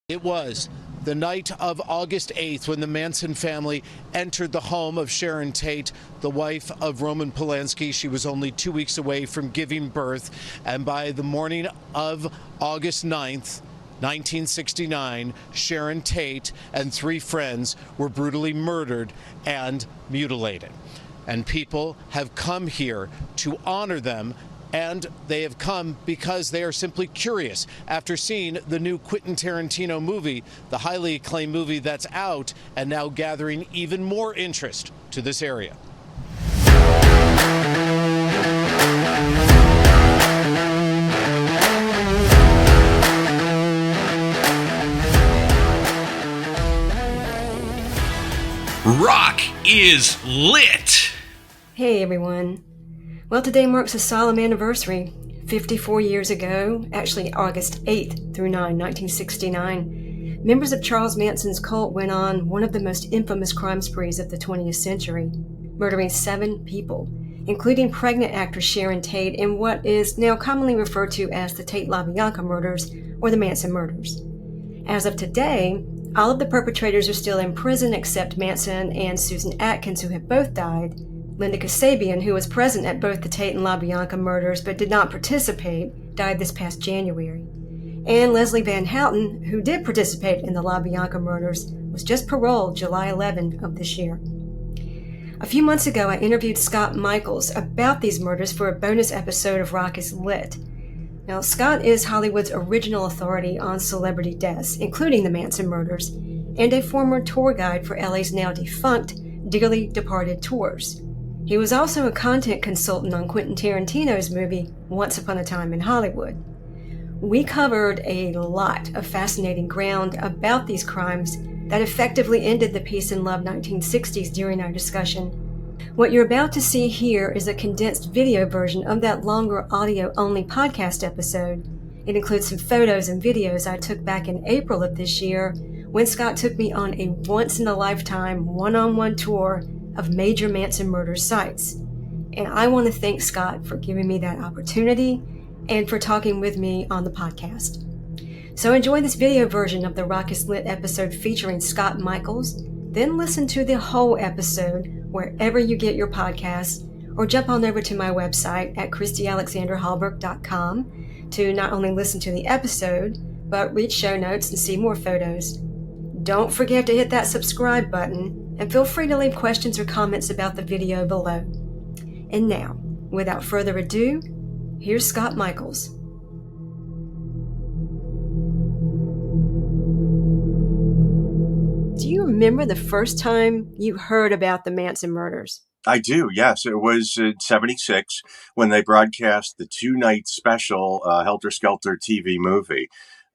It was the night of August 8th when the Manson family entered the home of Sharon Tate, the wife of Roman Polanski. She was only 2 weeks away from giving birth, and by the morning of August 9th, 1969, Sharon Tate and 3 friends were brutally murdered and mutilated. And people have come here to honor them, and they have come because they are simply curious after seeing the new Quentin Tarantino movie, the highly acclaimed movie that's out and now gathering even more interest to this area. Rock is lit. Hey everyone. Well, today marks a solemn anniversary. 54 years ago, actually August 8th through 9, 1969, members of Charles Manson's cult went on one of the most infamous crime sprees of the 20th century, murdering 7 people, including pregnant actress Sharon Tate in what is now commonly referred to as the Tate-LaBianca Murders or the Manson Murders. As of today, all of the perpetrators are still in prison except Manson and Susan Atkins, who have both died. Linda Kasabian, who was present at both the Tate and LaBianca murders but did not participate, died this past January. And Leslie Van Houten, who did participate in the LaBianca murders, was just paroled July 11 of this year. A few months ago, I interviewed Scott Michaels about these murders for a bonus episode of Rock is Lit. Now, Scott is Hollywood's original authority on celebrity deaths, including the Manson murders, and a former tour guide for LA's now-defunct Dearly Departed Tours. He was also a content consultant on Quentin Tarantino's movie Once Upon a Time in Hollywood. We covered a lot of fascinating ground about these crimes that effectively ended the peace and love 1960s during our discussion. What you're about to see here is a condensed video version of that longer audio-only podcast episode. It includes some photos and videos I took back in April of this year when Scott took me on a once-in-a-lifetime one-on-one tour of major Manson Murders sites. And I want to thank Scott for giving me that opportunity and for talking with me on the podcast. So enjoy this video version of the Rock is Lit episode featuring Scott Michaels, then listen to the whole episode wherever you get your podcasts, or jump on over to my website at christyalexanderhallberg.com to not only listen to the episode, but read show notes and see more photos. Don't forget to hit that subscribe button, and feel free to leave questions or comments about the video below. And now, without further ado, here's Scott Michaels. Do you remember the first time you heard about the Manson murders? I do, yes. It was in 76 when they broadcast the 2-night special Helter Skelter TV movie.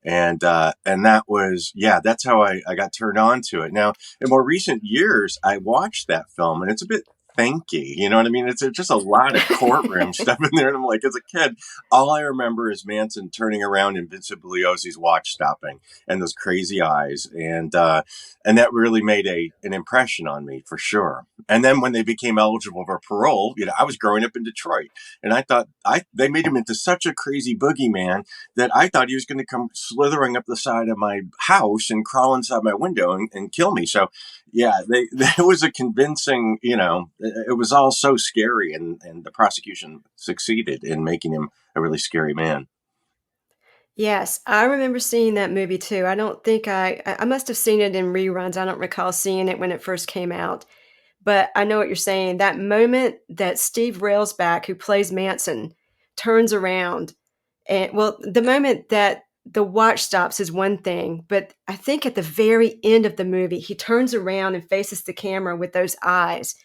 And that was, that's how I got turned on to it. Now, in more recent years, I watched that film, and it's a bit thanky. You know what I mean? It's just a lot of courtroom stuff in there. And I'm like, as a kid, all I remember is Manson turning around and Vincent Bugliosi's watch stopping and those crazy eyes. And that really made an impression on me for sure. And then when they became eligible for parole, I was growing up in Detroit, and I thought they made him into such a crazy boogeyman that I thought he was going to come slithering up the side of my house and crawl inside my window and kill me. So, it was a convincing, it was all so scary, and the prosecution succeeded in making him a really scary man. Yes, I remember seeing that movie too. I don't think I must have seen it in reruns. I don't recall seeing it when it first came out. But I know what you're saying. That moment that Steve Railsback, who plays Manson, turns around, and the moment that the watch stops is one thing, but I think at the very end of the movie, he turns around and faces the camera with those eyes,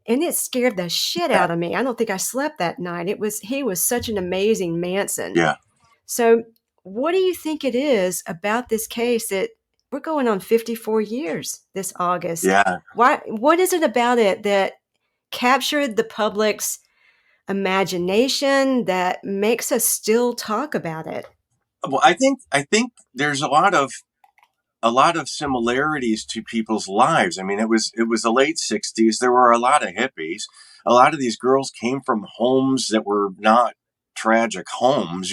and it scared the shit out of me. I don't think I slept that night. He was such an amazing Manson. Yeah. So what do you think it is about this case that we're going on 54 years this August? Yeah. What is it about it that captured the public's imagination that makes us still talk about it? Well, I think there's a lot of similarities to people's lives. I mean, it was the late 60s. There were a lot of hippies. A lot of these girls came from homes that were not tragic homes,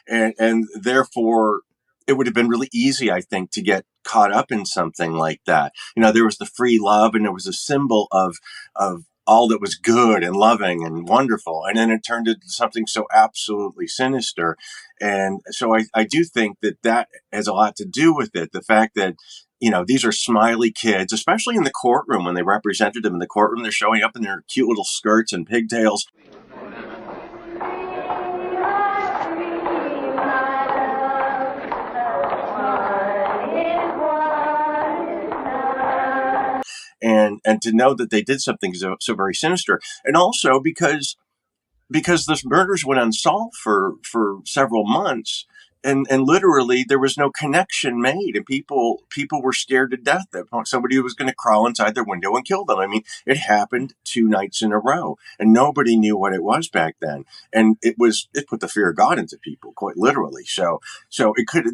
and therefore it would have been really easy, I think, to get caught up in something like that. There was the free love, and there was a symbol of all that was good and loving and wonderful. And then it turned into something so absolutely sinister. And so I do think that has a lot to do with it. The fact that, these are smiley kids, especially in the courtroom when they represented them in the courtroom, they're showing up in their cute little skirts and pigtails. And to know that they did something so very sinister. And also because those murders went unsolved for several months, and literally there was no connection made, and people were scared to death that somebody was going to crawl inside their window and kill them. I mean, it happened 2 nights in a row, and nobody knew what it was back then. And it put the fear of God into people, quite literally. So it could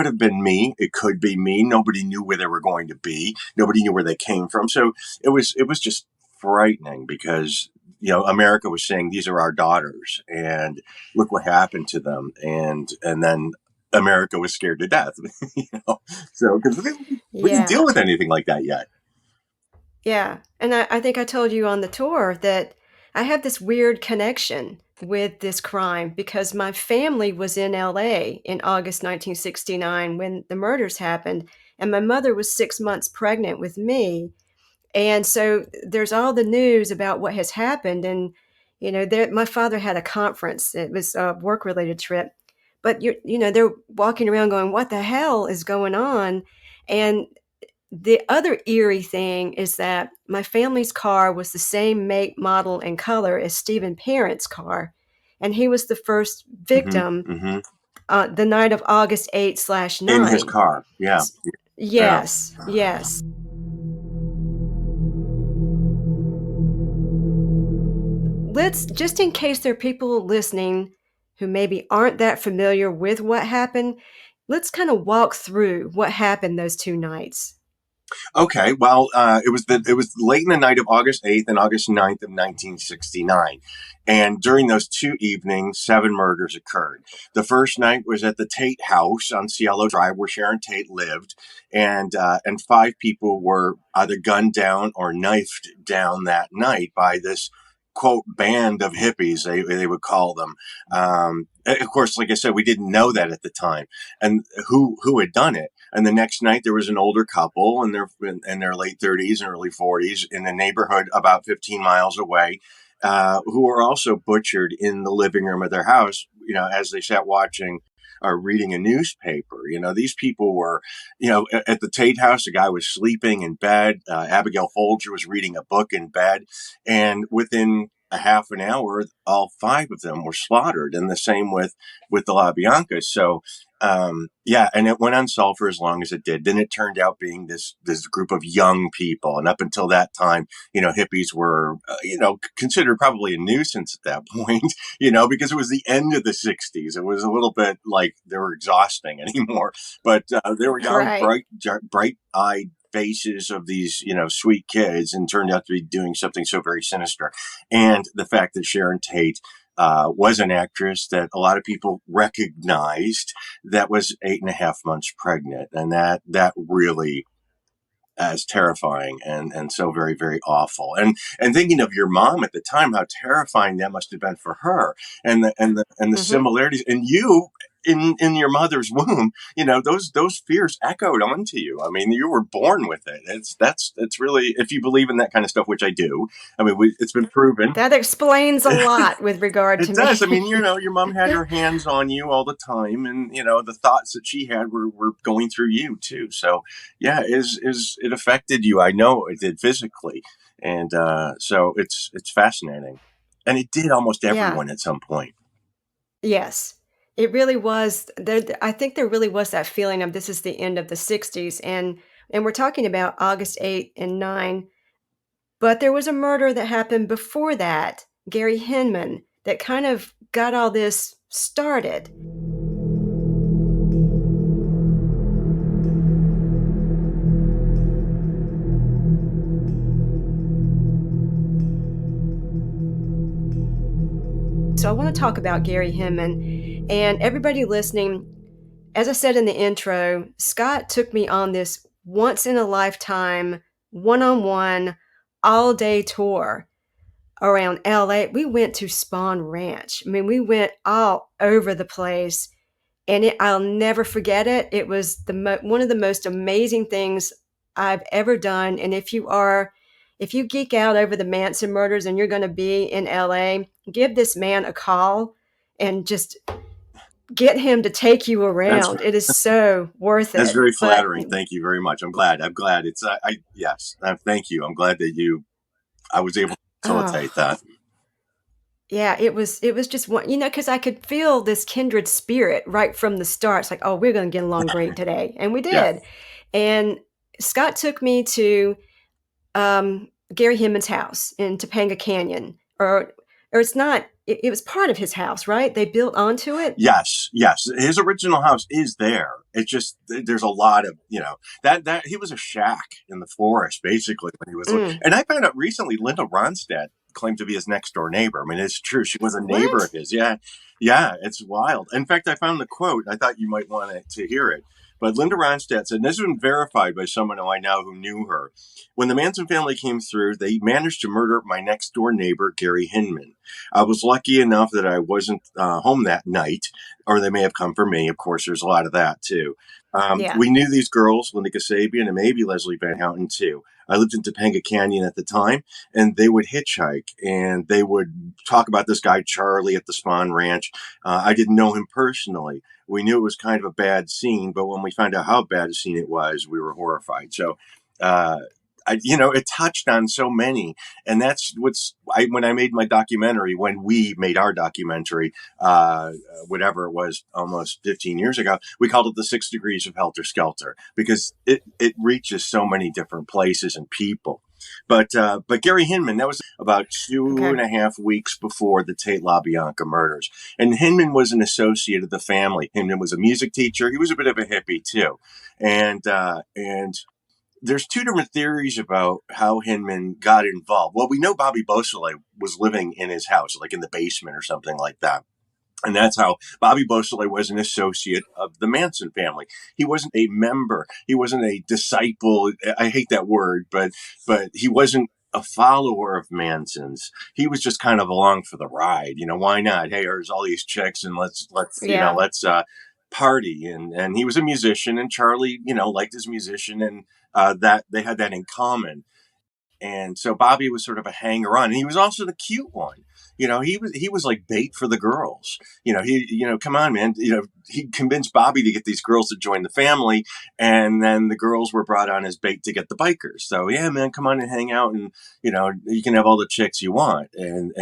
have been me. It could be me. Nobody knew where they were going to be. Nobody knew where they came from. So it was just frightening, because America was saying, these are our daughters, and look what happened to them. And then America was scared to death, so because we didn't deal with anything like that yet. Yeah. And I think I told you on the tour that I have this weird connection with this crime, because my family was in LA in August 1969 when the murders happened, and my mother was 6 months pregnant with me. And so there's all the news about what has happened. And, my father had a conference. It was a work-related trip. But, they're walking around going, what the hell is going on? And the other eerie thing is that my family's car was the same make, model, and color as Stephen Parent's car. And he was the first victim the night of August 8/9. In his car, yeah. Yes, yes. Let's, just in case there are people listening who maybe aren't that familiar with what happened, let's kind of walk through what happened those 2 nights. Okay, well, it was late in the night of August 8th and August 9th of 1969. And during those 2 evenings, 7 murders occurred. The first night was at the Tate house on Cielo Drive, where Sharon Tate lived. And 5 people were either gunned down or knifed down that night by this, quote, band of hippies, they would call them. Of course, like I said, we didn't know that at the time, and who had done it. And the next night, there was an older couple in their late 30s and early 40s in a neighborhood about 15 miles away, who were also butchered in the living room of their house, as they sat watching or reading a newspaper. These people were, at the Tate house, a guy was sleeping in bed. Abigail Folger was reading a book in bed. And within a half an hour, all 5 of them were slaughtered, and the same with the LaBiancas. So, and it went unsolved for as long as it did. Then it turned out being this group of young people. And up until that time, hippies were, considered probably a nuisance at that point, because it was the end of the 60s. It was a little bit like they were exhausting anymore, but they were young, Right. bright-eyed faces of these, sweet kids, and turned out to be doing something so very sinister. And the fact that Sharon Tate was an actress that a lot of people recognized, that was 8.5 months pregnant. And that really is terrifying and so very, very awful. And thinking of your mom at the time, how terrifying that must have been for her, and the similarities, and you in your mother's womb, those fears echoed onto you. I mean, you were born with it. It's really, if you believe in that kind of stuff, which I do. I mean, it's been proven. That explains a lot with regard to It does. me. I mean, your mom had her hands on you all the time, and the thoughts that she had were going through you too. So yeah, it affected you. I know it did physically, and so it's fascinating, and it did almost everyone at some point. Yes, it really was. I think there really was that feeling of this is the end of the 60s. And we're talking about August 8 and 9. But there was a murder that happened before that, Gary Hinman, that kind of got all this started. So I want to talk about Gary Hinman, and everybody listening, as I said in the intro, Scott took me on this once in a lifetime, one-on-one, all day tour around LA. We went to Spawn Ranch. I mean, we went all over the place, and I'll never forget it. It was one of the most amazing things I've ever done. And if you geek out over the Manson murders and you're going to be in LA, give this man a call and just get him to take you around. It is so worth it. That's very flattering. Thank you very much. I'm glad. It's, yes, thank you. I'm glad that I was able to facilitate that. Yeah, it was just one, because I could feel this kindred spirit right from the start. It's like, oh, we're going to get along great today. And we did. Yeah. And Scott took me to Gary Hinman's house in Topanga Canyon, or it's not, it was part of his house, right? They built onto it. Yes. His original house is there. It's just, there's a lot of, that he was a shack in the forest, basically, when he was, and I found out recently, Linda Ronstadt claimed to be his next door neighbor. I mean, it's true. She was a neighbor of his. Yeah, it's wild. In fact, I found the quote. I thought you might want to hear it. But Linda Ronstadt said, and this has been verified by someone who I know who knew her. When the Manson family came through, they managed to murder my next door neighbor, Gary Hinman. I was lucky enough that I wasn't home that night, or they may have come for me. Of course, there's a lot of that, too. We knew these girls, Linda Kasabian and maybe Leslie Van Houten, too. I lived in Topanga Canyon at the time, and they would hitchhike, and they would talk about this guy, Charlie, at the Spawn Ranch. I didn't know him personally. We knew it was kind of a bad scene, but when we found out how bad a scene it was, we were horrified. So, it touched on so many. And that's when I made my documentary, when we made our documentary, whatever it was, almost 15 years ago, we called it the 6 Degrees of Helter Skelter, because it reaches so many different places and people. But Gary Hinman, that was about 2.5 weeks before the Tate-LaBianca murders. And Hinman was an associate of the family. Hinman was a music teacher. He was a bit of a hippie, too. And there's two different theories about how Hinman got involved. Well, we know Bobby Beausoleil was living in his house, like in the basement or something like that. And that's how Bobby Beausoleil was an associate of the Manson family. He wasn't a member. He wasn't a disciple. I hate that word, but he wasn't a follower of Manson's. He was just kind of along for the ride. Why not? Hey, there's all these chicks, and let's party. And he was a musician, and Charlie, liked his musician, and that they had that in common. And so Bobby was sort of a hanger-on. And he was also the cute one. He was like bait for the girls. Come on, man. He convinced Bobby to get these girls to join the family, and then the girls were brought on as bait to get the bikers. So yeah, man, come on and hang out, and you can have all the chicks you want. And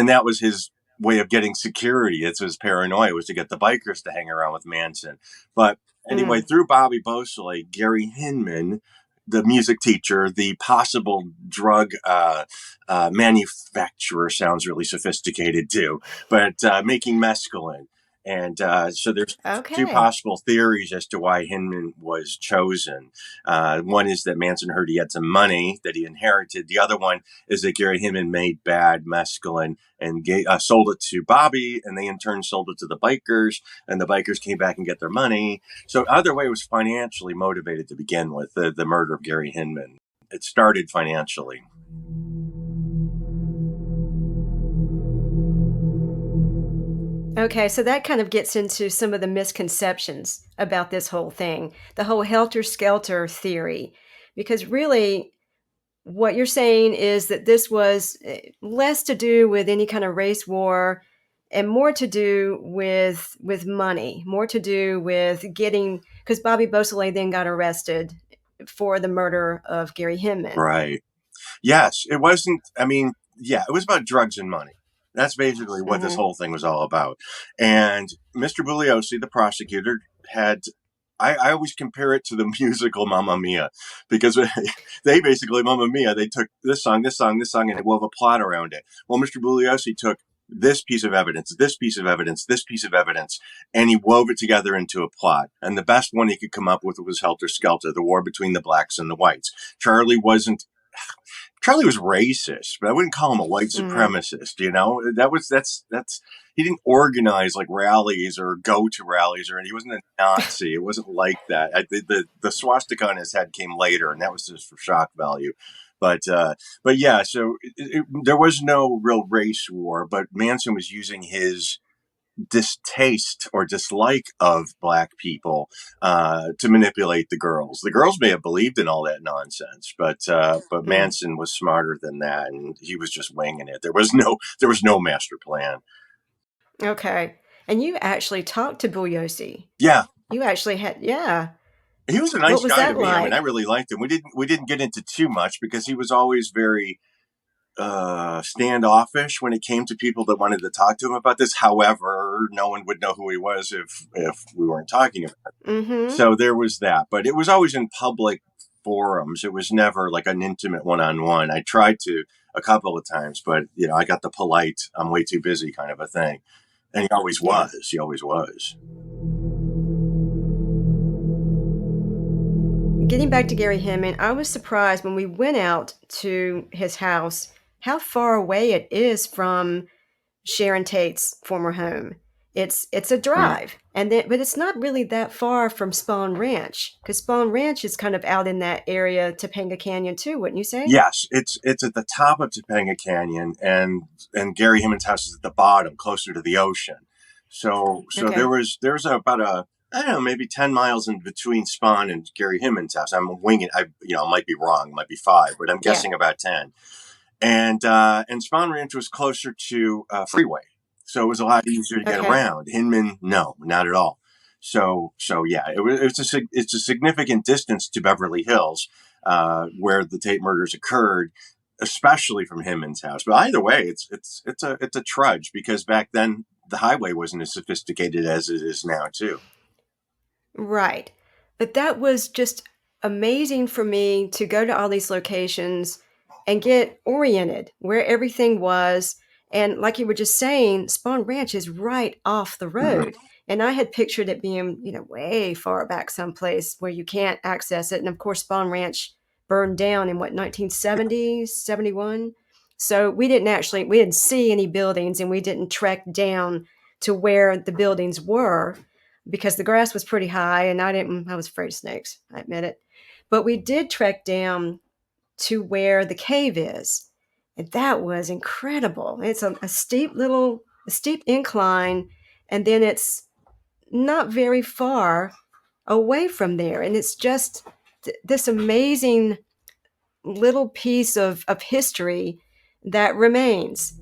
that was his way of getting security. It's his paranoia, was to get the bikers to hang around with Manson. But anyway, through Bobby Beausoleil, Gary Hinman, the music teacher, the possible drug manufacturer, sounds really sophisticated too, but making mescaline. And so there's two possible theories as to why Hinman was chosen. One is that Manson heard he had some money that he inherited. The other one is that Gary Hinman made bad mescaline and sold it to Bobby, and they in turn sold it to the bikers, and the bikers came back and get their money. So either way, it was financially motivated to begin with, the murder of Gary Hinman. It started financially. Okay, so that kind of gets into some of the misconceptions about this whole thing, the whole helter-skelter theory, because really what you're saying is that this was less to do with any kind of race war and more to do with money, more to do with because Bobby Beausoleil then got arrested for the murder of Gary Hinman. Right. Yes, it wasn't, it was about drugs and money. That's basically what this whole thing was all about. And Mr. Bugliosi, the prosecutor, I always compare it to the musical Mamma Mia, because they basically, Mamma Mia, they took this song, and they wove a plot around it. Well, Mr. Bugliosi took this piece of evidence, this piece of evidence, this piece of evidence, and he wove it together into a plot. And the best one he could come up with was Helter Skelter, the war between the blacks and the whites. Charlie was racist, but I wouldn't call him a white supremacist. didn't organize like rallies or go to rallies or anything. He wasn't a Nazi. It wasn't like that. The swastika on his head came later, and that was just for shock value. But yeah, so there was no real race war, but Manson was using his distaste or dislike of black people to manipulate the girls. The girls may have believed in all that nonsense, but Manson was smarter than that, and he was just winging it. There was no master plan. Okay. And you actually talked to Bugliosi. Yeah. You actually had, yeah. He was a nice guy to me. Like? I mean, I really liked him. We didn't get into too much because he was always very standoffish when it came to people that wanted to talk to him about this. However, no one would know who he was if we weren't talking about it. Mm-hmm. So there was that, but it was always in public forums. It was never like an intimate one-on-one. I tried to a couple of times, but I got the polite, I'm way too busy kind of a thing. And he always was. He always was. Getting back to Gary Hemming, I was surprised when we went out to his house how far away it is from Sharon Tate's former home. It's a drive, but it's not really that far from Spawn Ranch, because Spawn Ranch is kind of out in that area, Topanga Canyon too, wouldn't you say? Yes, it's at the top of Topanga Canyon, and Gary Hemming's house is at the bottom, closer to the ocean. So Okay. there's about I don't know, maybe 10 miles in between Spawn and Gary Hemming's house. I'm winging. I might be wrong. It might be 5, but I'm guessing about 10. And Spawn Ranch was closer to freeway, so it was a lot easier to get around. Hinman, no, not at all. So yeah, it's a significant distance to Beverly Hills, where the Tate murders occurred, especially from Hinman's house. But either way, it's a trudge, because back then the highway wasn't as sophisticated as it is now too. Right. But that was just amazing for me to go to all these locations and get oriented where everything was. And like you were just saying, Spawn Ranch is right off the road. Mm-hmm. And I had pictured it being, way far back someplace where you can't access it. And of course, Spawn Ranch burned down in 1970, 71. So we didn't see any buildings, and we didn't trek down to where the buildings were, because the grass was pretty high and I was afraid of snakes, I admit it. But we did trek down to where the cave is. And that was incredible. It's a steep incline, and then it's not very far away from there. And it's just this amazing little piece of history that remains.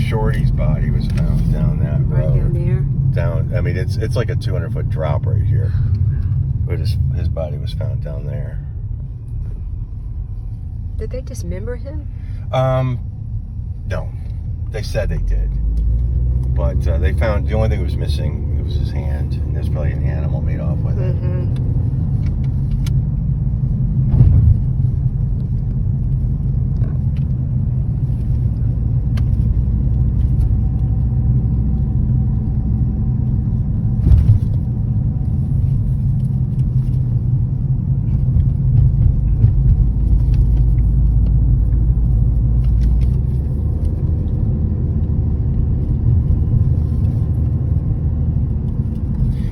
Shorty's body was found down that road. Right down there. I mean, it's like a 200-foot drop right here. But his body was found down there. Did they dismember him? No. They said they did. But they found the only thing that was missing, it was his hand. And there's probably an animal made off with it. Mm-hmm.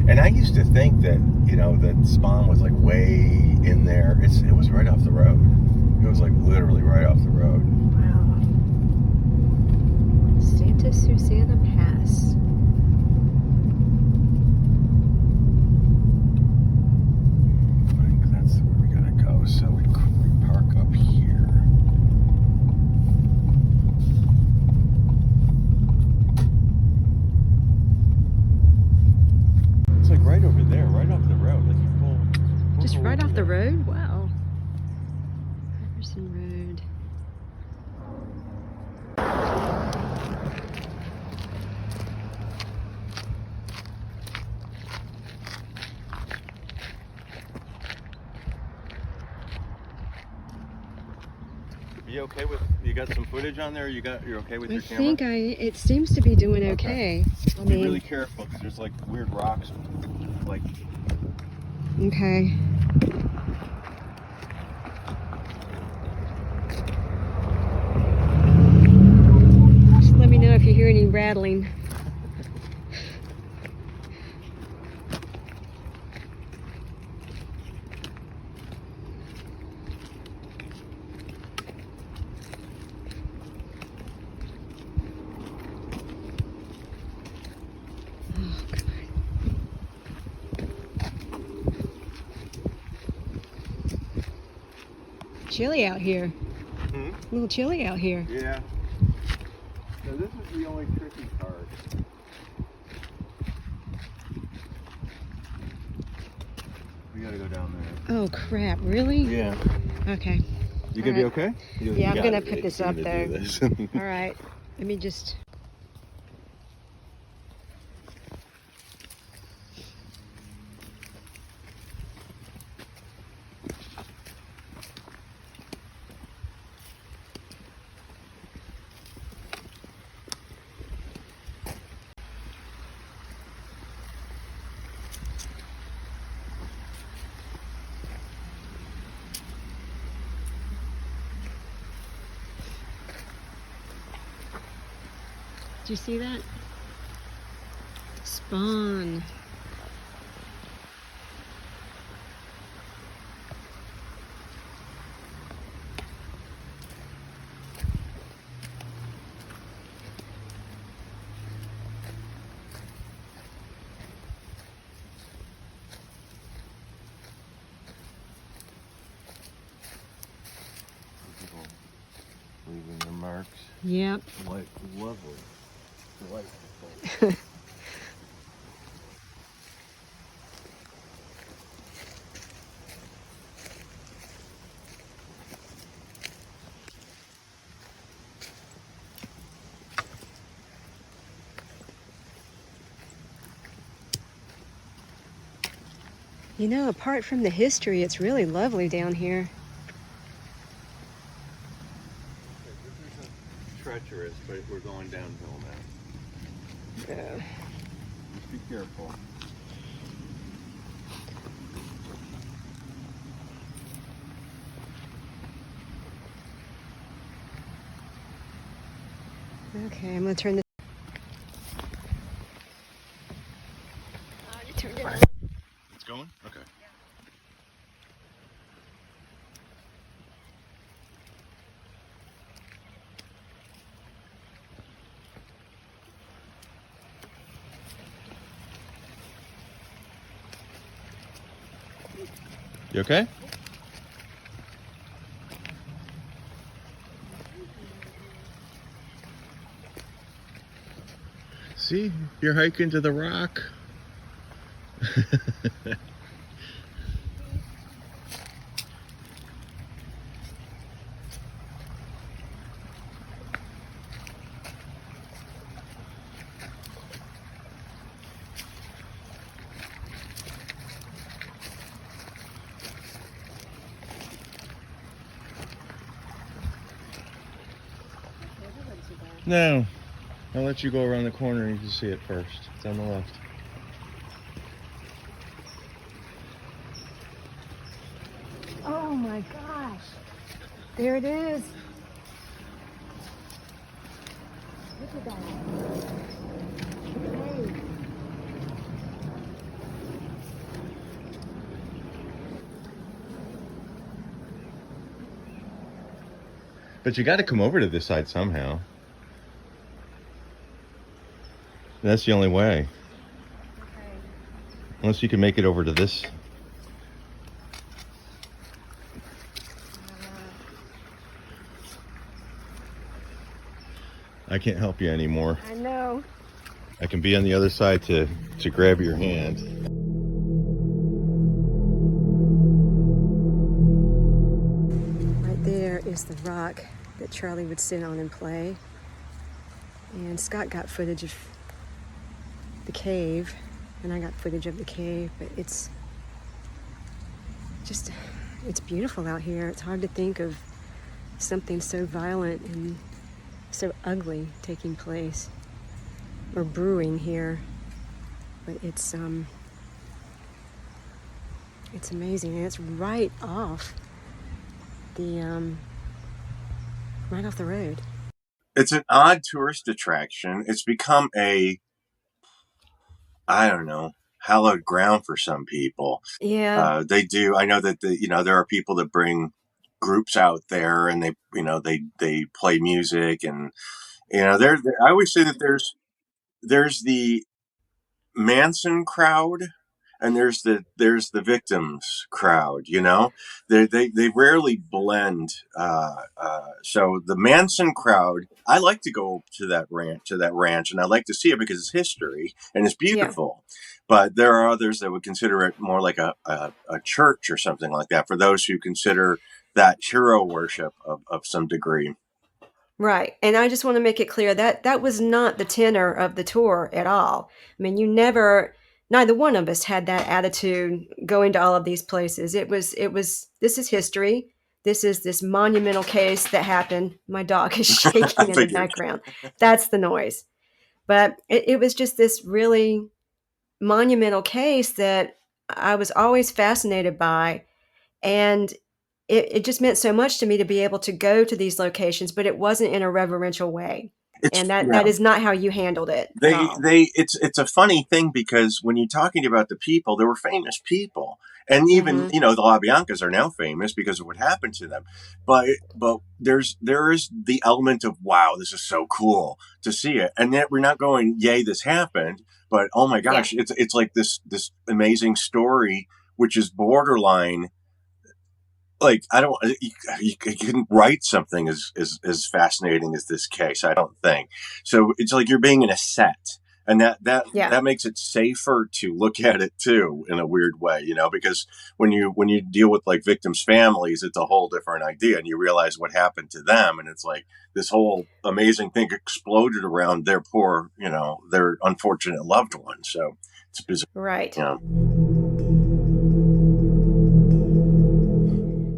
And I used to think that, that Spawn was like way in there. It was right off the road. It was like literally right off the road. Wow. Santa Susana Pass. I think that's where we gotta go. So we park up here. It's like right over there, right off the road. Like you pull Just right off the there. road? Wow. Iverson Road. You okay with, you got some footage on there? You're okay with your camera? I think it seems to be doing okay. I Be mean, really careful because there's like weird rocks. Like, okay. Just let me know if you hear any rattling. Chilly out here. A little chilly out here. yeah. So this is the only tricky part. We gotta go down there. Oh crap, really? Yeah. Okay. You gonna be okay? Yeah, I'm gonna put this up there. All right. Let me just... Do you see that? Spawn. Leaving their marks. Yep. Like, lovely. Delightful. You know, apart from the history, it's really lovely down here. Treacherous, but we're going downhill now. Yeah. Just be careful. Okay, I'm gonna turn this. Oh, you turned it on. It's going? Okay. You okay? See, you're hiking to the rock. No, I'll let you go around the corner and you can see it first. It's on the left. Oh my gosh. There it is. Look at that. Hey. But you got to come over to this side somehow. That's the only way. Okay. Unless you can make it over to this. I can't help you anymore. I know. I can be on the other side to grab your hand. Right there is the rock that Charlie would sit on and play. And Scott got footage of the cave, and I got footage of the cave, but it's beautiful out here. It's hard to think of something so violent and so ugly taking place or brewing here. But it's amazing, and it's right off the road. It's an odd tourist attraction. It's become I don't know, hallowed ground for some people. Yeah. They do. I know that there are people that bring groups out there, and they play music, and I always say that there's the Manson crowd, and there's the victims crowd. They rarely blend. So the Manson crowd, I like to go to that ranch, and I like to see it because it's history and it's beautiful. Yeah. But there are others that would consider it more like a church or something like that, for those who consider that hero worship of some degree. Right. And I just want to make it clear that that was not the tenor of the tour at all. I mean, neither one of us had that attitude going to all of these places. It was, this is history. This is this monumental case that happened. My dog is shaking in the background. That's the noise. But it was just this really monumental case that I was always fascinated by. And it just meant so much to me to be able to go to these locations, but it wasn't in a reverential way. That is not how you handled it. It's a funny thing, because when you're talking about the people, there were famous people, and even the LaBiancas are now famous because of what happened to them. But there is the element of, wow, this is so cool to see it, and yet we're not going, yay, this happened, but oh my gosh, it's like this amazing story, which is borderline. Like, you couldn't write something as fascinating as this case, I don't think. So it's like you're being in a set, and that makes it safer to look at it too, in a weird way, because when you deal with like victims' families, it's a whole different idea, and you realize what happened to them, and it's like this whole amazing thing exploded around their poor, their unfortunate loved one. So it's bizarre, right?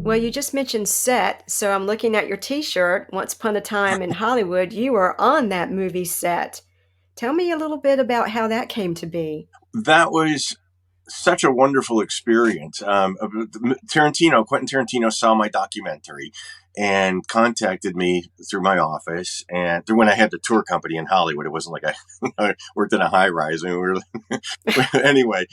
Well, you just mentioned set, so I'm looking at your T-shirt. Once Upon a Time in Hollywood, you were on that movie set. Tell me a little bit about how that came to be. That was such a wonderful experience. Quentin Tarantino saw my documentary and contacted me through my office, and through when I had the tour company in Hollywood. It wasn't like I worked in a high rise. I mean, we were anyway.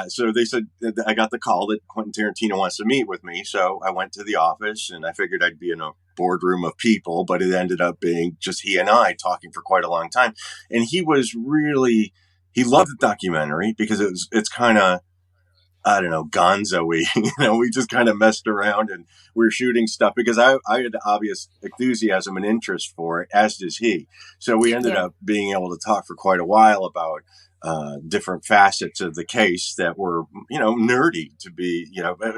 So they said, I got the call that Quentin Tarantino wants to meet with me. So I went to the office, and I figured I'd be in a boardroom of people, but it ended up being just he and I talking for quite a long time. And he loved the documentary because it's kind of, I don't know, gonzo-y. We just kind of messed around, and we were shooting stuff because I had obvious enthusiasm and interest for it, as does he. So we ended up being able to talk for quite a while about different facets of the case that were, nerdy to be,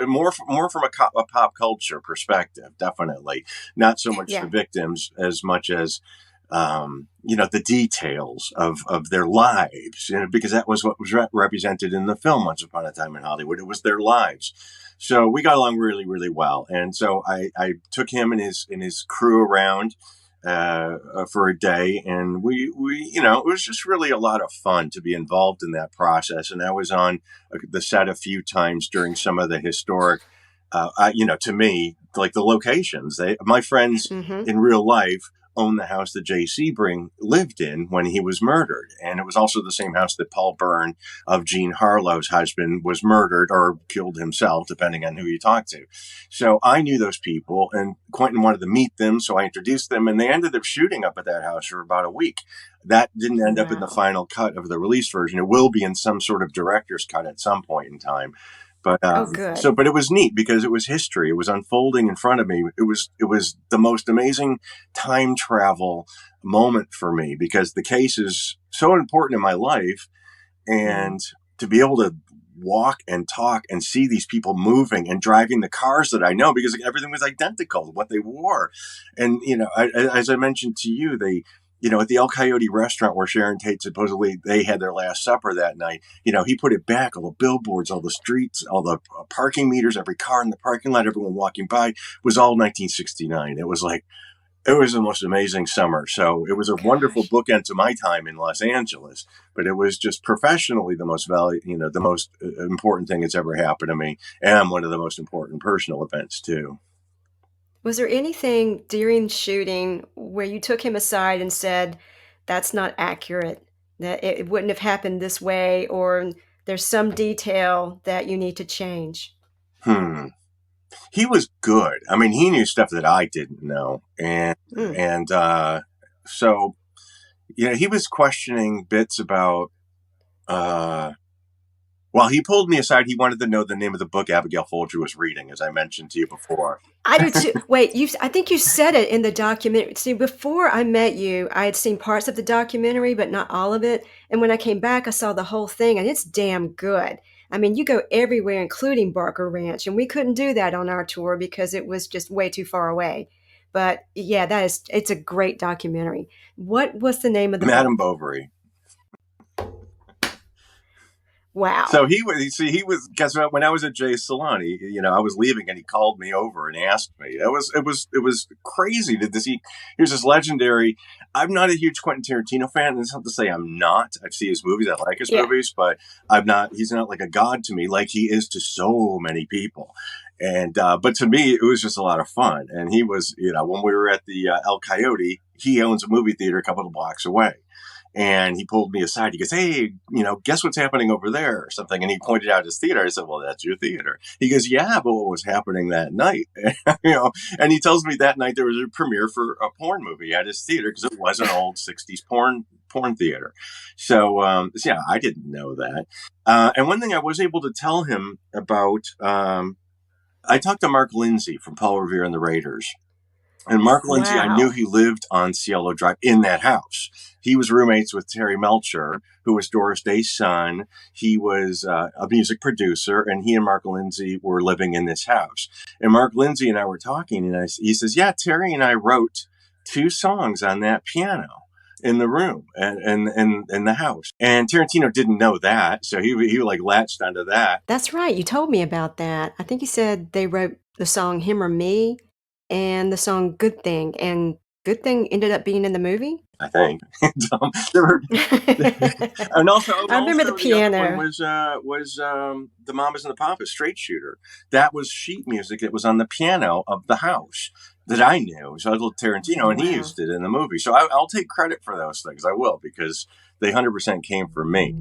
more from a pop culture perspective, definitely. Not so much the victims as much as the details of their lives, because that was what was represented in the film Once Upon a Time in Hollywood. It was their lives. So we got along really, really well. And so I took him and his crew around for a day, and we it was just really a lot of fun to be involved in that process. And I was on the set a few times during some of the historic, to me, like the locations. My friends in real life owned the house that Jay Sebring lived in when he was murdered. And it was also the same house that Paul Byrne of Jean Harlow's husband was murdered or killed himself, depending on who you talk to. So I knew those people, and Quentin wanted to meet them. So I introduced them, and they ended up shooting up at that house for about a week. That didn't end up in the final cut of the release version. It will be in some sort of director's cut at some point in time. But but it was neat because it was history. It was unfolding in front of me. It was the most amazing time travel moment for me, because the case is so important in my life, and to be able to walk and talk and see these people moving and driving the cars that I know, because everything was identical to what they wore. And as I mentioned to you, at the El Coyote restaurant where Sharon Tate supposedly they had their last supper that night, he put it back, all the billboards, all the streets, all the parking meters, every car in the parking lot, everyone walking by was all 1969. It was the most amazing summer. So it was a wonderful bookend to my time in Los Angeles, but it was just professionally the most the most important thing that's ever happened to me, and one of the most important personal events too. Was there anything during shooting where you took him aside and said, that's not accurate, that it wouldn't have happened this way, or there's some detail that you need to change? He was good. I mean, he knew stuff that I didn't know. So, he was questioning bits about, he pulled me aside. He wanted to know the name of the book Abigail Folger was reading, as I mentioned to you before. I do too. Wait, I think you said it in the documentary. See, before I met you, I had seen parts of the documentary, but not all of it. And when I came back, I saw the whole thing, and it's damn good. I mean, you go everywhere, including Barker Ranch, and we couldn't do that on our tour because it was just way too far away. But yeah, it's a great documentary. What was the name of the Madame book? Bovary. Wow. So he was, guess what? When I was at Jay's salon, I was leaving and he called me over and asked me. It was crazy to see. Here's this legendary. I'm not a huge Quentin Tarantino fan. That's not to say I'm not. I see his movies. I like his movies, but he's not like a god to me, like he is to so many people. And, but to me, it was just a lot of fun. And he was, when we were at the El Coyote, he owns a movie theater a couple of blocks away. And he pulled me aside. He goes, hey, guess what's happening over there or something. And he pointed out his theater. I said, well, that's your theater. He goes, yeah, but what was happening that night? And he tells me that night there was a premiere for a porn movie at his theater because it was an old 60s porn theater. So, I didn't know that. And one thing I was able to tell him about, I talked to Mark Lindsay from Paul Revere and the Raiders. And Mark Lindsay, I knew he lived on Cielo Drive in that house. He was roommates with Terry Melcher, who was Doris Day's son. He was a music producer, and he and Mark Lindsay were living in this house. And Mark Lindsay and I were talking, and he says, yeah, Terry and I wrote 2 songs on that piano in the room and in the house. And Tarantino didn't know that, so he like latched onto that. That's right. You told me about that. I think you said they wrote the song Him or Me and the song Good Thing. And Good Thing ended up being in the movie? I think. And also, I remember the piano. The other one was The Mamas and the Papas, Straight Shooter. That was sheet music that was on the piano of the house that I knew. So I told Tarantino, and he used it in the movie. So I'll take credit for those things. I will, because they 100% came from me.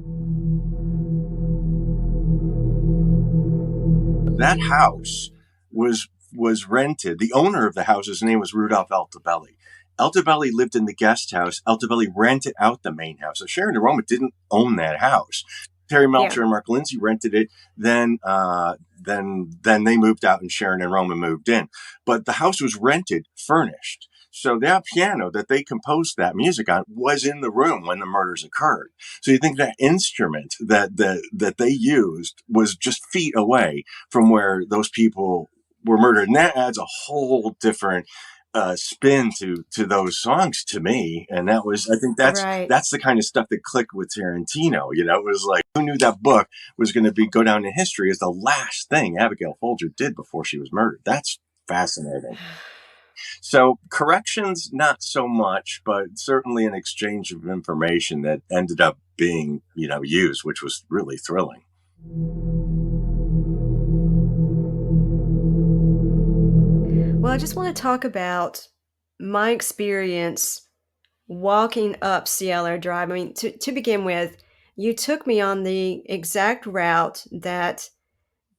That house was rented. The owner of the house, his name was Rudolph Altobelli. Altobelli lived in the guest house. Altobelli rented out the main house. So Sharon and Roma didn't own that house. Terry Melcher and Mark Lindsay rented it. Then they moved out and Sharon and Roma moved in. But the house was rented, furnished. So that piano that they composed that music on was in the room when the murders occurred. So you think that instrument that they used was just feet away from where those people were murdered. And that adds a whole different spin to those songs to me. And I think that's the kind of stuff that clicked with Tarantino. It was like, who knew that book was going to go down in history as the last thing Abigail Folger did before she was murdered? That's fascinating. So corrections, not so much, but certainly an exchange of information that ended up being, used, which was really thrilling. Well, I just want to talk about my experience walking up Cielo Drive. I mean, to begin with, you took me on the exact route that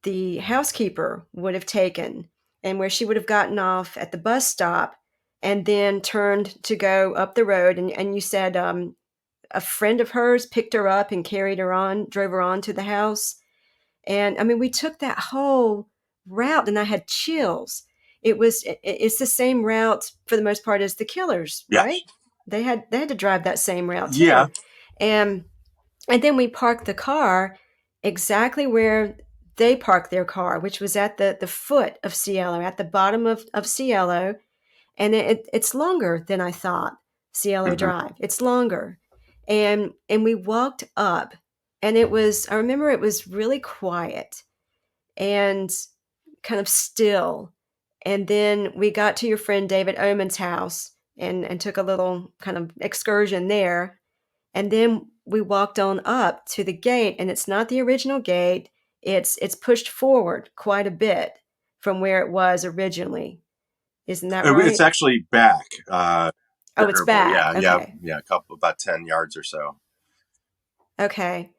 the housekeeper would have taken, and where she would have gotten off at the bus stop and then turned to go up the road. And you said a friend of hers picked her up and drove her on to the house. And I mean, we took that whole route and I had chills. It's the same route for the most part as the killers, right? They had to drive that same route too. Yeah. And then we parked the car exactly where they parked their car, which was at the foot of Cielo, at the bottom of Cielo. And it's longer than I thought. Cielo Drive. It's longer. And we walked up, and I remember it was really quiet and kind of still. And then we got to your friend David Oman's house and took a little kind of excursion there. And then we walked on up to the gate, and it's not the original gate. It's pushed forward quite a bit from where it was originally. Isn't that right? It's actually back. Oh, it's back. Yeah, Okay. a couple, about 10 yards or so. Okay.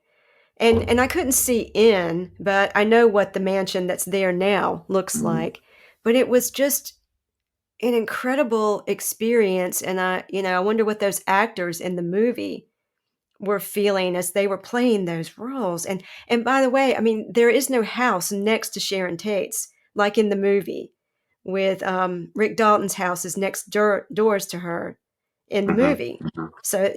And I couldn't see in, but I know what the mansion that's there now looks like. But it was just an incredible experience, and I wonder what those actors in the movie were feeling as they were playing those roles. And by the way, I mean, there is no house next to Sharon Tate's like in the movie with Rick Dalton's house is next doors to her in the movie. So,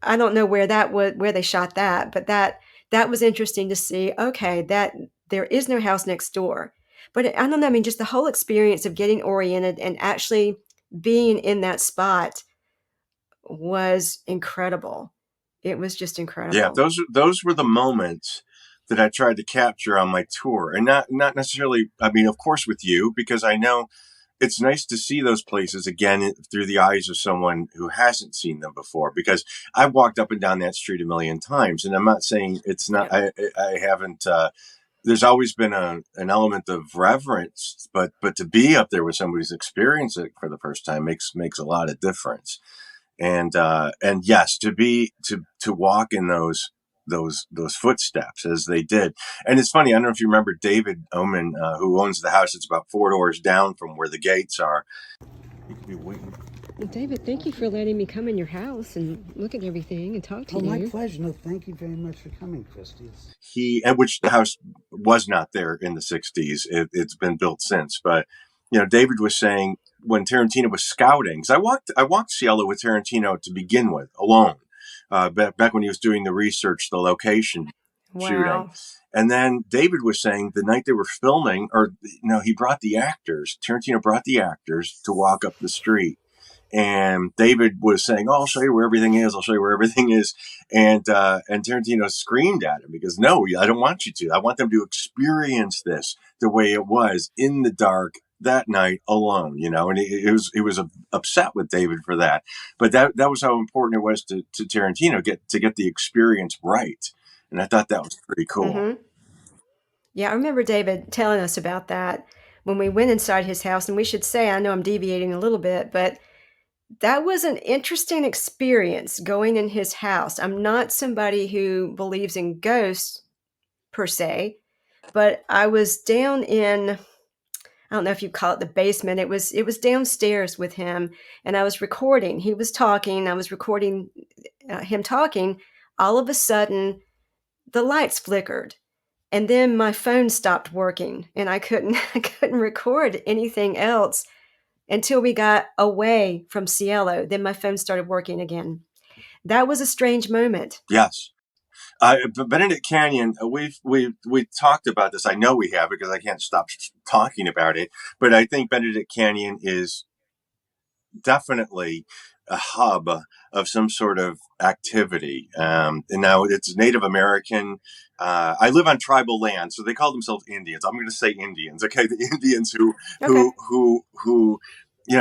I don't know where they shot that, but that was interesting to see. Okay, that there is no house next door. But I don't know, I mean, just the whole experience of getting oriented and actually being in that spot was incredible. It was just incredible. Yeah, those were the moments that I tried to capture on my tour, and not necessarily. I mean, of course, with you, because I know it's nice to see those places again through the eyes of someone who hasn't seen them before. Because I've walked up and down that street a million times, and I'm not saying it's not. I haven't. There's always been an element of reverence, but to be up there with somebody who's experienced it for the first time makes a lot of difference. And yes, to walk in those footsteps as they did. And it's funny, I don't know if you remember David Oman, who owns the house. It's about 4 doors down from where the gates are. You could be waiting. Well, David, thank you for letting me come in your house and look at everything and talk to you. Oh, my pleasure. No, thank you very much for coming, Christy. Which the house was not there in the 60s. It's been built since. But, David was saying when Tarantino was scouting, because I walked Cielo with Tarantino to begin with, alone, back when he was doing the research, the location shooting. And then David was saying the night they were filming, he brought the actors, Tarantino brought the actors to walk up the street. And David was saying, "Oh, I'll show you where everything is. I'll show you where everything is." And Tarantino screamed at him because, "No, I don't want you to. I want them to experience this the way it was in the dark that night alone." And he was upset with David for that. But that was how important it was to Tarantino to get the experience right. And I thought that was pretty cool. Mm-hmm. Yeah, I remember David telling us about that when we went inside his house. And we should say, I know I'm deviating a little bit, but that was an interesting experience going in his house. I'm not somebody who believes in ghosts per se, but I was down in, I don't know if you call it the basement. It was downstairs with him, and I was recording. He was talking. I was recording him talking. All of a sudden, the lights flickered, and then my phone stopped working, and I couldn't record anything else until we got away from Cielo. Then my phone started working again. That was a strange moment. Yes. Benedict Canyon, we've talked about this. I know we have, because I can't stop talking about it. But I think Benedict Canyon is definitely a hub of some sort of activity. And now it's Native American. I live on tribal land, so they call themselves Indians. I'm going to say Indians. Okay, the Indians who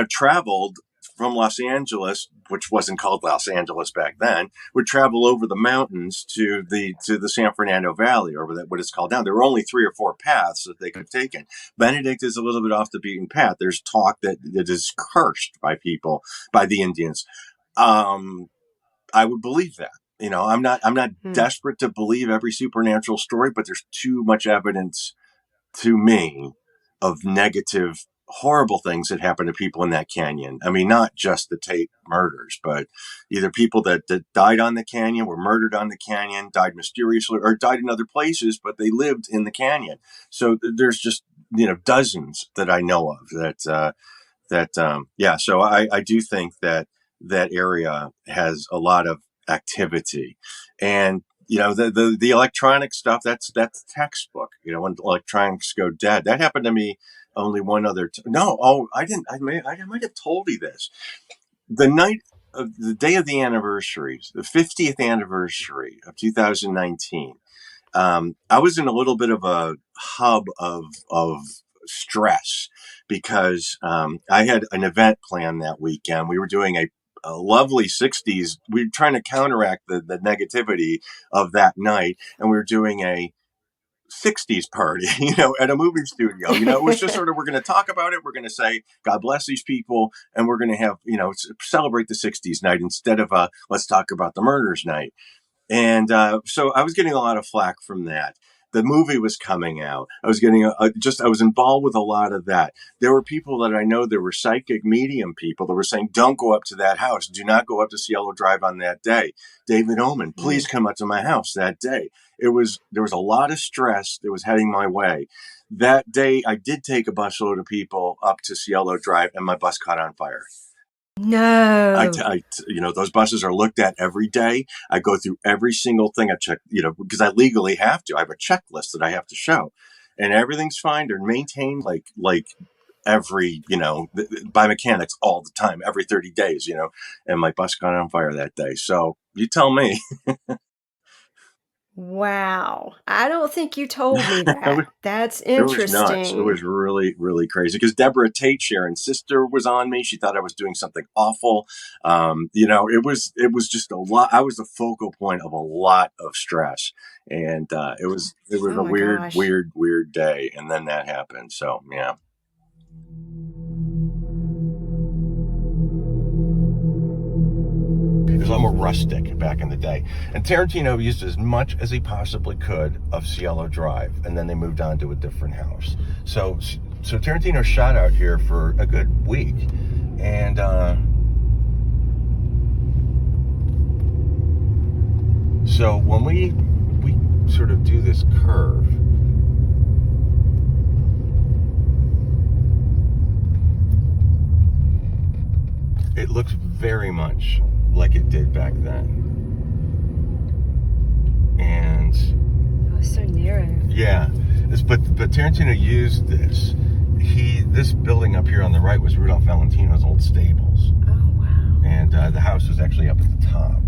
traveled from Los Angeles, which wasn't called Los Angeles back then, would travel over the mountains to the San Fernando Valley, or what it's called now. There were only 3 or 4 paths that they could have taken. Benedict is a little bit off the beaten path. There's talk that it is cursed by the Indians. I would believe that. I'm not desperate to believe every supernatural story, but there's too much evidence to me of negative, horrible things that happen to people in that canyon. I mean, not just the Tate murders, but either people that died on the canyon, were murdered on the canyon, died mysteriously, or died in other places, but they lived in the canyon. So there's just, dozens that I know of So I do think that area has a lot of activity. And the electronic stuff, that's textbook. When electronics go dead, that happened to me only one other no, I didn't. I might have told you this. The night the day of the anniversary, the 50th anniversary of 2019, I was in a little bit of a hub of stress because I had an event planned that weekend. We were doing a lovely 60s. We were trying to counteract the negativity of that night, and we were doing a 60s party, at a movie studio. It was just sort of, we're going to talk about it. We're going to say, God bless these people. And we're going to have, celebrate the 60s night instead of let's talk about the murders night. And so I was getting a lot of flack from that. The movie was coming out. I was getting I was involved with a lot of that. There were people that I know, there were psychic medium people that were saying, don't go up to that house. Do not go up to Cielo Drive on that day. David Oman, please come up to my house that day. There was a lot of stress that was heading my way. That day, I did take a busload of people up to Cielo Drive, and my bus caught on fire. No. Those buses are looked at every day. I go through every single thing. I check, because I legally have to. I have a checklist that I have to show, and everything's fine. They're maintained like every, by mechanics all the time, every 30 days, and my bus got on fire that day. So you tell me. Wow. I don't think you told me that. That's interesting. It was nuts. It was really, really crazy because Deborah Tate, Sharon's sister, was on me. She thought I was doing something awful. It was just a lot. I was the focal point of a lot of stress, and it was Oh a my weird, gosh. weird day. And then that happened. So, yeah. It was a lot more rustic back in the day. And Tarantino used as much as he possibly could of Cielo Drive, and then they moved on to a different house. So Tarantino shot out here for a good week. And so when we sort of do this curve, it looks very much like it did back then. And Oh, so narrow. yeah, but Tarantino used this. This building up here on the right was Rudolph Valentino's old stables. Oh, wow. And the house was actually up at the top.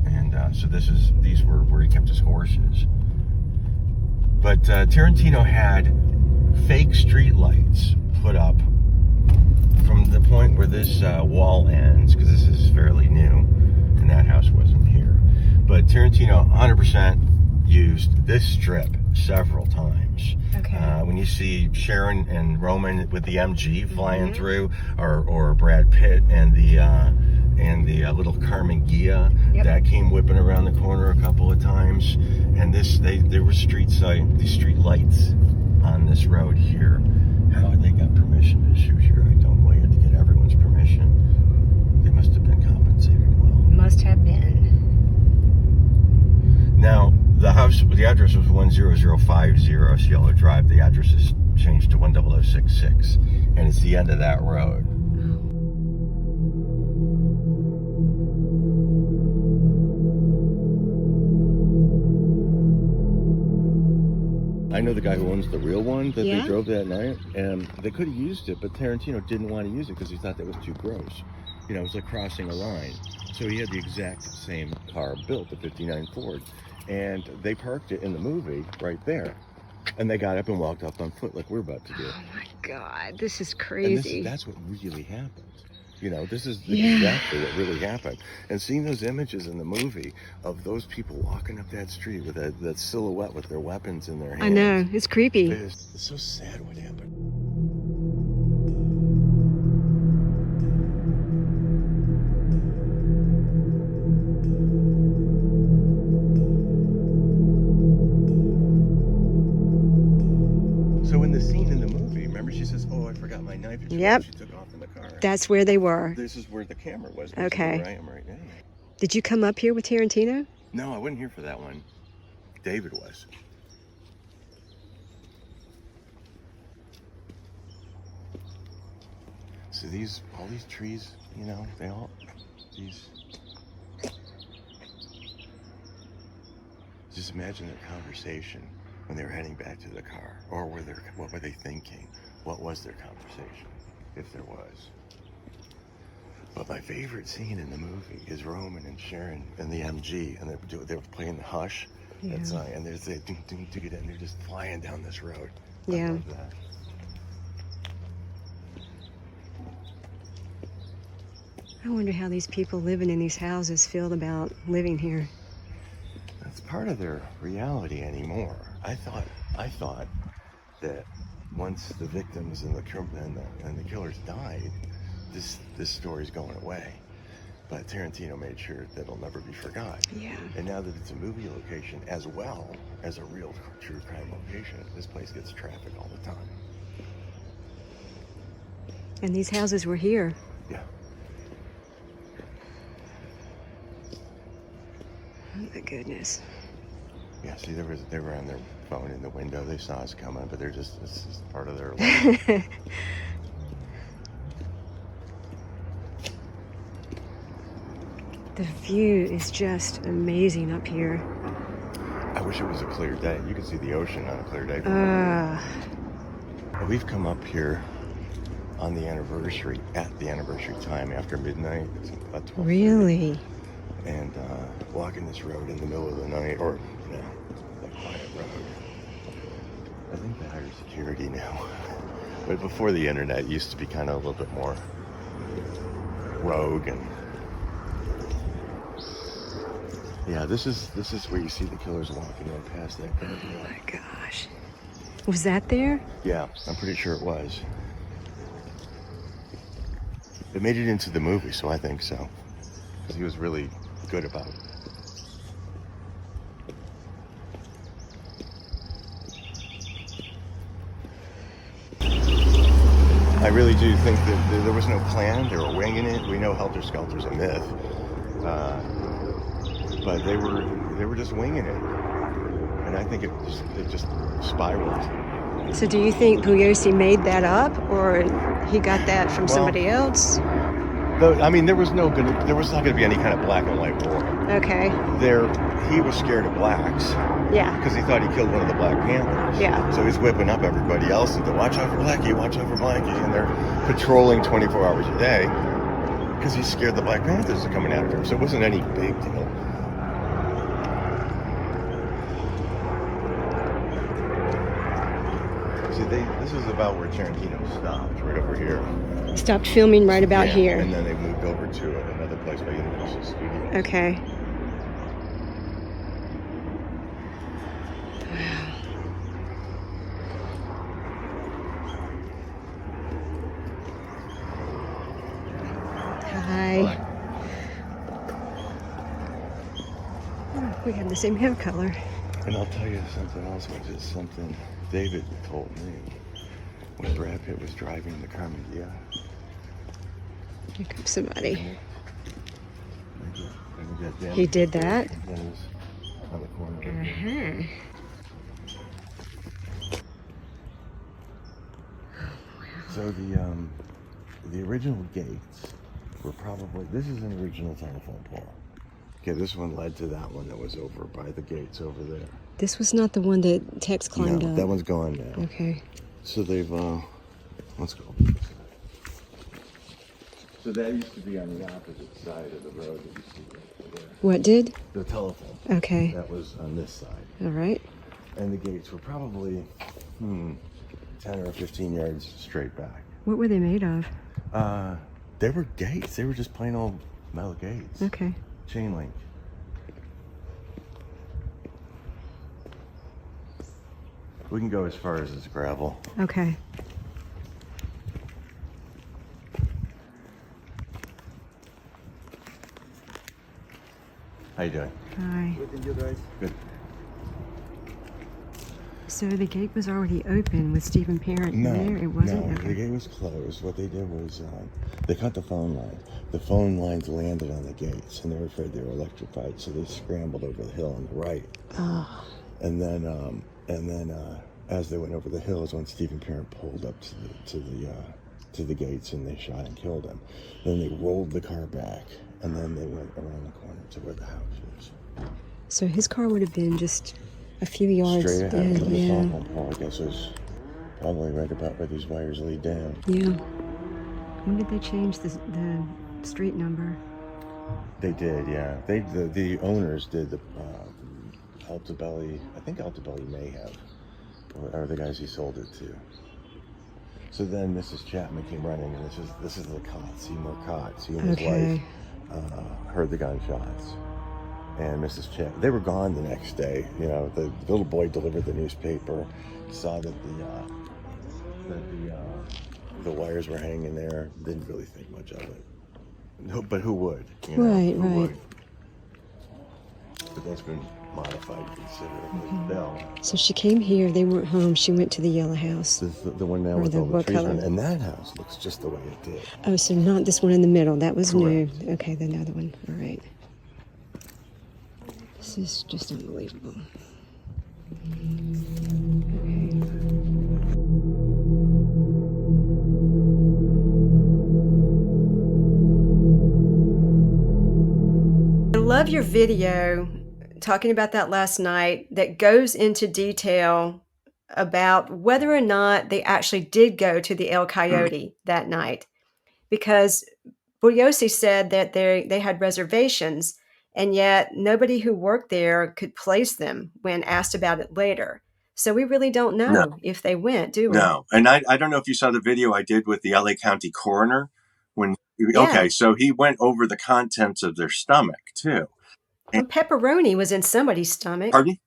And so these were where he kept his horses. But Tarantino had fake street lights put up from the point where this wall ends, because this is fairly new, and that house wasn't here. But Tarantino 100% used this strip several times. Okay. When you see Sharon and Roman with the MG flying through, or Brad Pitt and the little Carmen Gia that came whipping around the corner a couple of times, and there were street lights on this road here. How they got permission to shoot here, I don't know. You had to get everyone's permission. They must have been compensated well. Must have been. Now, the address was 10050 Cielo Drive. The address is changed to 10066, and it's the end of that road. I know the guy who owns the real one that they drove that night, and they could have used it, but Tarantino didn't want to use it because he thought that was too gross. It was like crossing a line. So he had the exact same car built, the 59 Ford, and they parked it in the movie right there. And they got up and walked up on foot like we're about to do. Oh my God, this is crazy. And that's what really happened. This is exactly what really happened. And seeing those images in the movie of those people walking up that street with that silhouette with their weapons in their hands. I know, it's creepy. It's so sad what happened. So in the scene in the movie, remember she says, "Oh, I forgot my knife." And she took off in the car. That's where they were. This is where the camera was. This Okay. is where I am right now. Did you come up here with Tarantino? No, I wasn't here for that one. David was. So all these trees, just imagine their conversation when they were heading back to the car, or what were they thinking? What was their conversation, if there was? But my favorite scene in the movie is Roman and Sharon and the MG, and they're playing the Hush. Yeah. And there's a doom, doom, doom, and they're just flying down this road. Yeah. I love that. I wonder how these people living in these houses feel about living here. That's part of their reality anymore. I thought that once the victims and the killers died, this story's going away. But Tarantino made sure that it'll never be forgot. Yeah. And now that it's a movie location as well as a real true crime location, this place gets traffic all the time. And these houses were here. Yeah. Oh my goodness. Yeah, see, they were on their phone in the window. They saw us coming, but this is part of their life. The view is just amazing up here. I wish it was a clear day. You could see the ocean on a clear day. We've come up here on the anniversary, at the anniversary time after midnight. It's about 12:30. Really? And walking this road in the middle of the night, or, a quiet road. I think they hire security now. But before the internet, it used to be kind of a little bit more rogue and... Yeah, this is where you see the killers walking right past that guy. Oh my gosh. Was that there? Yeah, I'm pretty sure it was. It made it into the movie, so I think so. Because he was really good about it. I really do think that there was no plan. They were winging it. We know Helter Skelter's a myth. But they were just winging it, and I think it just spiraled. So do you think Puglisi made that up, or he got that from somebody else? I mean, there was not going to be any kind of black and white war. Okay. He was scared of blacks. Yeah. Because he thought he killed one of the Black Panthers. Yeah. So he's whipping up everybody else into watch out for Blackie, watch out for Blackie, and they're patrolling 24 hours a day because he's scared the Black Panthers are coming after him. So it wasn't any big deal. This is about where Tarantino stopped, right over here. Stopped filming right about here. And then they moved over to another place by Universal Studios. Okay. Hi. Oh, we have the same hair color. And I'll tell you something else, which is something David told me when Brad Pitt was driving the Carmen Diaz. Here comes somebody. He did that? On the corner. Uh-huh. So the original gates were probably, this is an original telephone pole. Okay, this one led to that one that was over by the gates over there. This was not the one that Tex climbed up? That one's gone now. Okay. So they've, let's go. So that used to be on the opposite side of the road that you see right there. What did? The telephone. Okay. That was on this side. All right. And the gates were probably 10 or 15 yards straight back. What were they made of? They were gates. They were just plain old metal gates. Okay. Chain link. We can go as far as this gravel. Okay. How you doing? Hi. Good, and you guys? Good. So the gate was already open with Stephen Parent there? It wasn't? No, Okay. the gate was closed. What they did was they cut the phone line. The phone lines landed on the gates, and they were afraid they were electrified, so they scrambled over the hill on the right. Oh. And then as they went over the hill is when Stephen Parent pulled up to the gates, and they shot and killed him. Then they rolled the car back, and then they went around the corner to where the house is. So his car would have been just a few yards. Straight ahead from the Yeah. telephone pole, I guess, was probably right about where these wires lead down. Yeah. When did they change the street number. They did, yeah. The owners did the Altobelli. I think Altobelli may have, or the guys he sold it to. So then Mrs. Chapman came running, and this is the Cott, Seymour Cott. He and his wife heard the gunshots, and Mrs. Chapman. They were gone the next day. You know, the little boy delivered the newspaper, saw that the wires were hanging there. Didn't really think much of it. No, but who would? You know, Right, who right. would? But that's been modified considerably. Bell. So she came here. They weren't home. She went to the yellow house. The one now Or with the all the what trees color? on it. And that house looks just the way it did. Oh, so not this one in the middle. That was Correct. new. Okay, then the other one. All right. This is just unbelievable. I love your video talking about that last night that goes into detail about whether or not they actually did go to the El Coyote that night. Because Bugliosi said that they had reservations, and yet nobody who worked there could place them when asked about it later. So we really don't know No. if they went, do we? No. And I don't know if you saw the video I did with the LA County coroner when, Yeah. okay, so he went over the contents of their stomach too. Well, pepperoni was in somebody's stomach. Pardon me?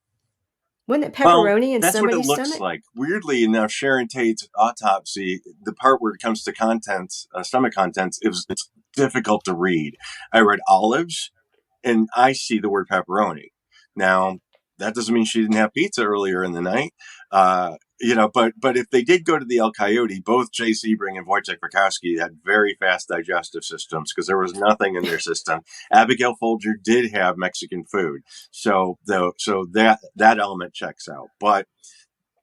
Wasn't it Well, pepperoni in that's what it somebody's looks stomach? like. Weirdly enough, Sharon Tate's autopsy, the part where it comes to contents, stomach contents, it's difficult to read. I read olives, and I see the word pepperoni. Now, that doesn't mean she didn't have pizza earlier in the night. But if they did go to the El Coyote, both Jay Sebring and Wojciech Frykowski had very fast digestive systems because there was nothing in their system. Abigail Folger did have Mexican food, so that element checks out. But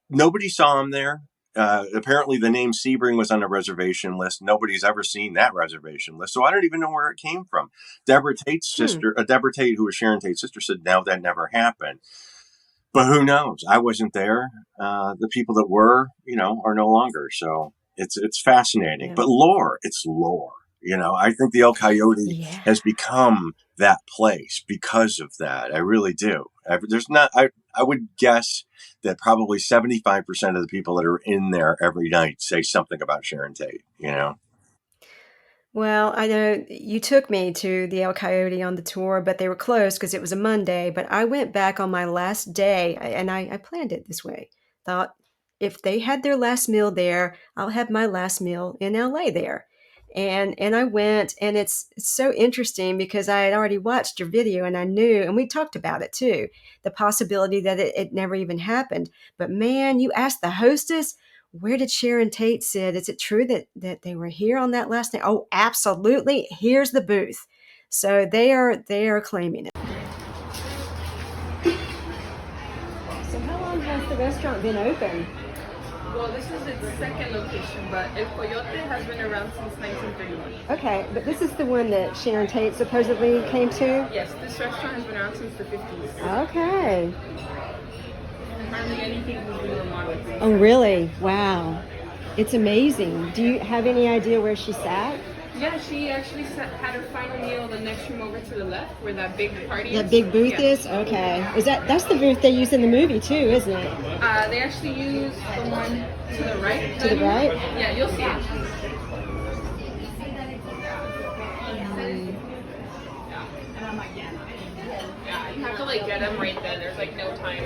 nobody saw him there. Apparently, the name Sebring was on a reservation list. Nobody's ever seen that reservation list, so I don't even know where it came from. Deborah Tate's sister, Deborah Tate, who was Sharon Tate's sister, said no, that never happened. But who knows? I wasn't there. The people that were, are no longer. So it's fascinating. Yeah. But lore, it's lore. I think the El Coyote has become that place because of that. I really do. I would guess that probably 75% of the people that are in there every night say something about Sharon Tate, Well, I know you took me to the El Coyote on the tour, but they were closed because it was a Monday. But I went back on my last day, and I planned it this way. Thought if they had their last meal there, I'll have my last meal in LA there. And I went, and it's so interesting because I had already watched your video, and I knew, and we talked about it too, the possibility that it never even happened. But man, you asked the hostess, where did Sharon Tate sit? Is it true that they were here on that last night? Oh, absolutely. Here's the booth. So they are claiming it. So how long has the restaurant been open? Well, this is its second location, but El Coyote has been around since 1931. Okay, but this is the one that Sharon Tate supposedly came to? Yes, this restaurant has been around since the 50s. Okay. Hardly anything has been remodeled. Oh, really? Wow. It's amazing. Do you have any idea where she sat? Yeah, she actually had her final meal in the next room over to the left, where that big party is. That big booth Yeah. is? Okay. That's the booth they use in the movie too, isn't it? They actually use the one to the right. To the right? Yeah, you'll see it. Yeah, you have to get them right then. There's no time.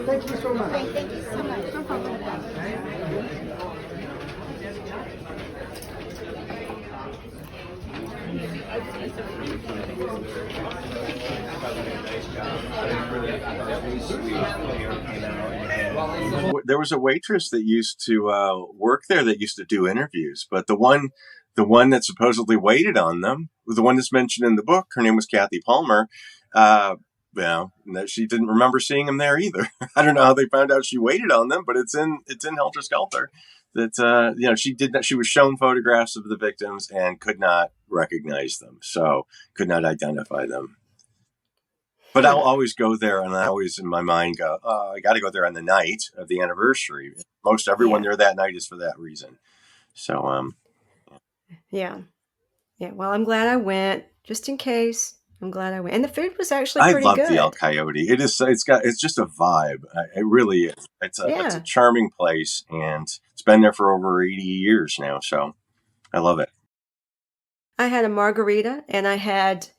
Thank you so much. Thank you so much. No problem. There was a waitress that used to work there that used to do interviews, but the one that supposedly waited on them, the one that's mentioned in the book, her name was Kathy Palmer. She didn't remember seeing him there either. I don't know how they found out she waited on them, but it's in Helter Skelter. That she did that. She was shown photographs of the victims and could not recognize them, so could not identify them. But I'll always go there, and I always in my mind go, "Oh, I got to go there on the night of the anniversary." most everyone Yeah. there that night is for that reason. So, Yeah. Yeah. Well, I'm glad I went, just in case. I'm glad I went. And the food was actually I pretty love the El good. Coyote. It's just a vibe. It really is. It's a Yeah. charming place, and it's been there for over 80 years now. So I love it. I had a margarita and I had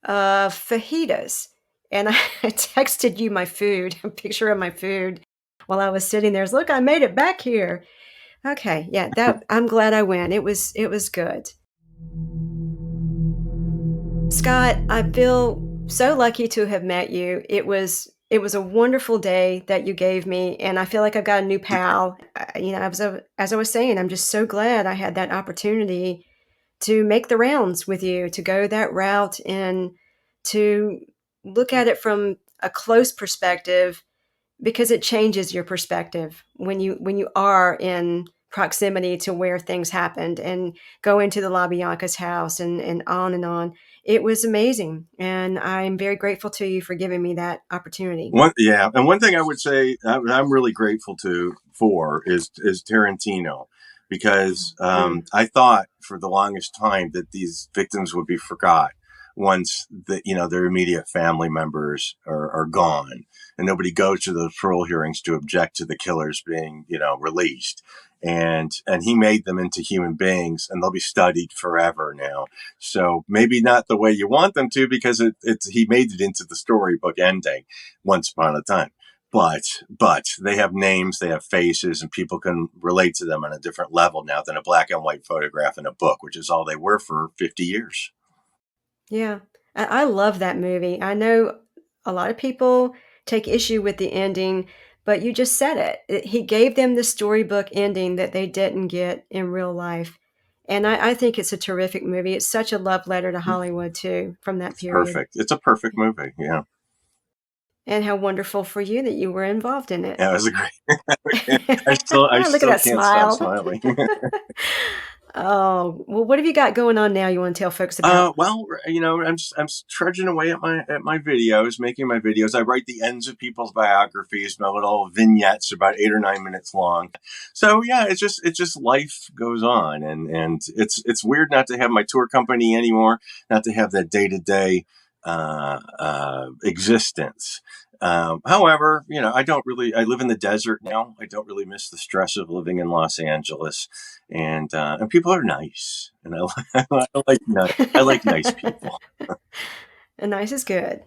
fajitas. And I texted you my food, a picture of my food while I was sitting there. Look, I made it back here. Okay, yeah, that I'm glad I went. It was good. Scott, I feel so lucky to have met you. It was a wonderful day that you gave me, and I feel like I've got a new pal. As I was saying, I'm just so glad I had that opportunity to make the rounds with you, to go that route and to look at it from a close perspective, because it changes your perspective when you are in proximity to where things happened and go into the LaBianca's house and on and on. It was amazing, and I'm very grateful to you for giving me that opportunity. And one thing I would say I'm really grateful for is Tarantino, because Mm. I thought for the longest time that these victims would be forgot once their immediate family members are gone, and nobody goes to those parole hearings to object to the killers being released. And he made them into human beings, and they'll be studied forever now. So maybe not the way you want them to, because he made it into the storybook ending once upon a time. But they have names, they have faces, and people can relate to them on a different level now than a black and white photograph in a book, which is all they were for 50 years. Yeah, I love that movie. I know a lot of people take issue with the ending, but you just said it. He gave them the storybook ending that they didn't get in real life. And I think it's a terrific movie. It's such a love letter to Hollywood, too, from that It's period. perfect. It's a perfect movie. Yeah. And how wonderful for you that you were involved in it. Yeah, it was a great. I Look at still that can't stop smile. smiling. Oh, well, what have you got going on now you want to tell folks about? Well, I'm trudging away at my videos, making my videos. I write the ends of people's biographies, my little vignettes, about 8 or 9 minutes long. So yeah, it's just life goes on, and it's weird not to have my tour company anymore, not to have that day-to-day existence. However, I live in the desert now. I don't really miss the stress of living in Los Angeles, and people are nice, and I like nice people. And nice is good.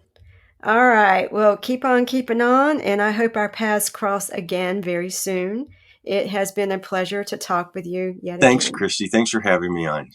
All right. Well, keep on keeping on, and I hope our paths cross again very soon. It has been a pleasure to talk with you yet Thanks, again. Christy. Thanks for having me on.